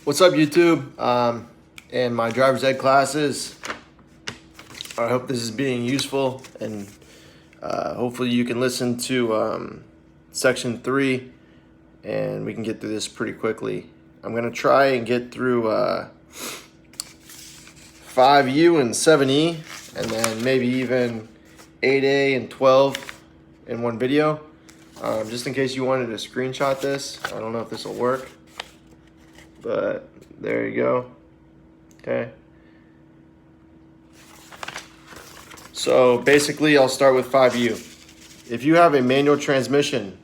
What's up, YouTube? In my driver's ed classes, I hope this is being useful, and hopefully you can listen to section 3 and we can get through this pretty quickly. I'm gonna try and get through 5U and 7E, and then maybe even 8A and 12 in one video. Just in case you wanted to screenshot this. I don't know if this will work, but there you go. Okay. So basically, I'll start with 5U. If you have a manual transmission,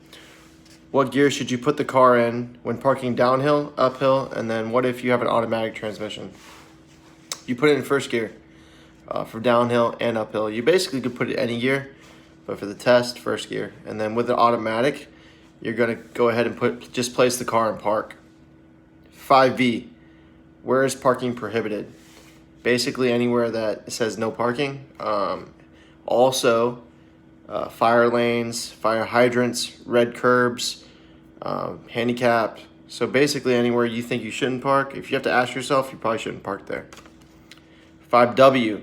what gear should you put the car in when parking downhill, uphill, and then what if you have an automatic transmission? You put it in first gear for downhill and uphill. You basically could put it any gear, but for the test, first gear. And then with the automatic, you're gonna go ahead and just place the car in park. 5V, where is parking prohibited? Basically anywhere that says no parking. Also, fire lanes, fire hydrants, red curbs, handicap. So basically anywhere you think you shouldn't park. If you have to ask yourself, you probably shouldn't park there. 5W,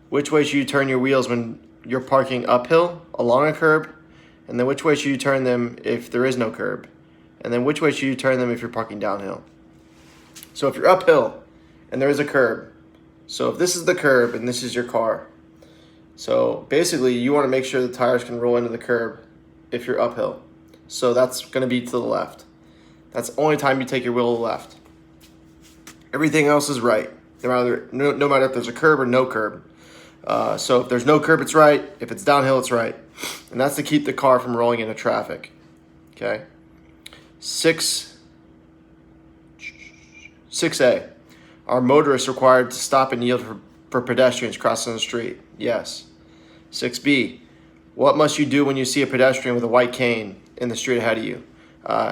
which way should you turn your wheels when you're parking uphill along a curb? And then which way should you turn them if there is no curb? And then which way should you turn them if you're parking downhill? So if you're uphill and there is a curb, so if this is the curb and this is your car, so basically you want to make sure the tires can roll into the curb if you're uphill. So that's going to be to the left. That's the only time you take your wheel to the left. Everything else is right, no matter if there's a curb or no curb. So if there's no curb, it's right. If it's downhill, it's right. And that's to keep the car from rolling into traffic. Okay. 6A, are motorists required to stop and yield for pedestrians crossing the street? Yes. 6B, what must you do when you see a pedestrian with a white cane in the street ahead of you?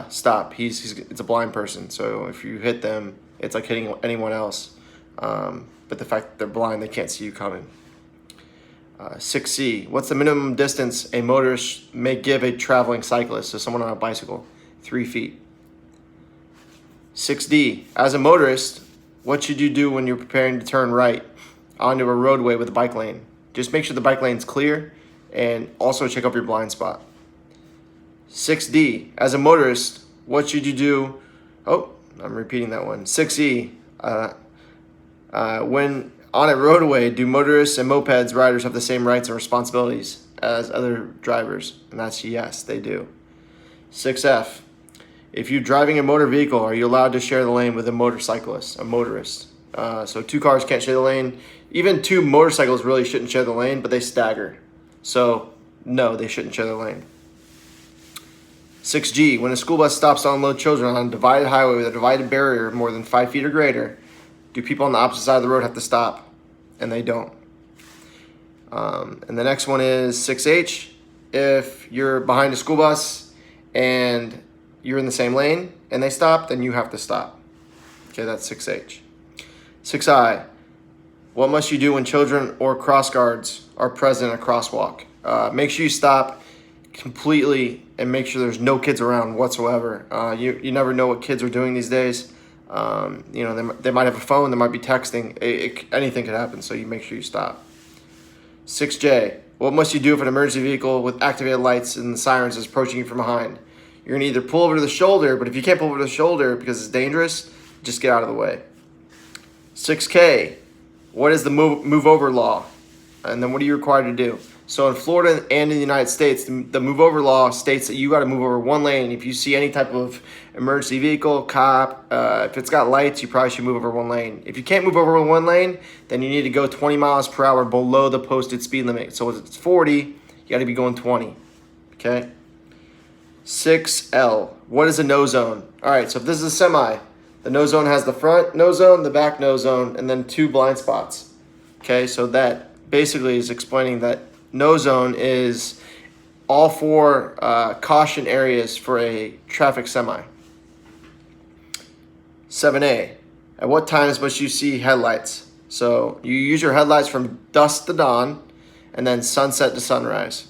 Stop. It's a blind person, so if you hit them, it's like hitting anyone else. But the fact that they're blind, they can't see you coming. 6C, what's the minimum distance a motorist may give a traveling cyclist, so someone on a bicycle? 3 feet. 6D, as a motorist, what should you do when you're preparing to turn right onto a roadway with a bike lane? Just make sure the bike lane's clear and also check up your blind spot. 6D, as a motorist, what should you do? Oh, I'm repeating that one. 6E, when on a roadway, do motorists and mopeds riders have the same rights and responsibilities as other drivers? And that's yes, they do. 6F, if you're driving a motor vehicle, are you allowed to share the lane with a motorcyclist, a motorist? So 2 cars can't share the lane. Even 2 motorcycles really shouldn't share the lane, but they stagger. So no, they shouldn't share the lane. 6G, when a school bus stops to unload children on a divided highway with a divided barrier more than 5 feet or greater, do people on the opposite side of the road have to stop? And they don't. And the next one is 6H, if you're behind a school bus and you're in the same lane and they stop, then you have to stop. Okay, that's 6H. 6I, what must you do when children or cross guards are present in a crosswalk? Make sure you stop completely and make sure there's no kids around whatsoever. You never know what kids are doing these days. They might have a phone, they might be texting. Anything could happen, so you make sure you stop. 6J, what must you do if an emergency vehicle with activated lights and sirens is approaching you from behind? You're going to either pull over to the shoulder, but if you can't pull over to the shoulder because it's dangerous, just get out of the way. 6K, what is the move over law? And then what are you required to do? So in Florida and in the United States, the move over law states that you got to move over one lane. If you see any type of emergency vehicle, cop, if it's got lights, you probably should move over one lane. If you can't move over one lane, then you need to go 20 miles per hour below the posted speed limit. So if it's 40, you got to be going 20. Okay? 6L, what is a no zone? All right, so if this is a semi, the no zone has the front no zone, the back no zone, and then 2 blind spots. Okay, so that basically is explaining that no zone is all 4 caution areas for a traffic semi. 7A, at what times must you see headlights? So you use your headlights from dusk to dawn and then sunset to sunrise.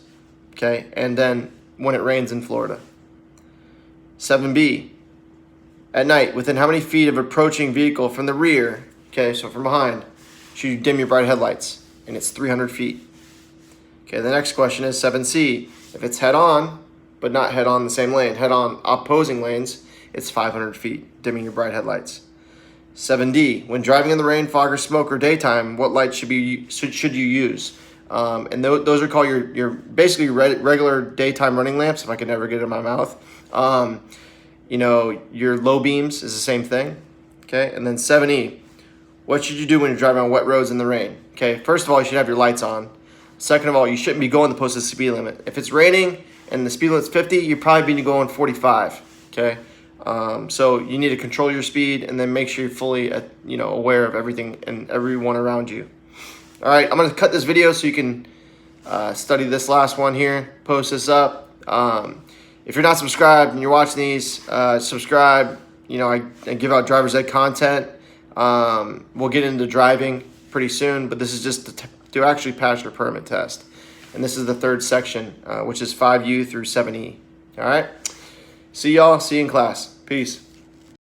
Okay, and then when it rains in Florida. 7B, At night, within how many feet of approaching vehicle from the rear, okay, so from behind, should you dim your bright headlights? And it's 300 feet. Okay, the next question is 7C. If it's head on, but not head on the same lane, head on opposing lanes, it's 500 feet, dimming your bright headlights. 7D, when driving in the rain, fog, or smoke, or daytime, what light should you use? And those are called your basically regular daytime running lamps, if I could never get it in my mouth. You know, your low beams is the same thing. Okay, and then 7E, what should you do when you're driving on wet roads in the rain? Okay, first of all, you should have your lights on. Second of all, you shouldn't be going the posted speed limit. If it's raining and the speed limit's 50, you probably be going 45. Okay, so you need to control your speed and then make sure you're fully aware of everything and everyone around you. All right, I'm gonna cut this video so you can study this last one here, post this up. If you're not subscribed and you're watching these, subscribe. You know, I give out driver's ed content. We'll get into driving pretty soon, but this is just to actually pass your permit test. And this is the third section, which is 5U through 7E. All right, see y'all, see you in class. Peace.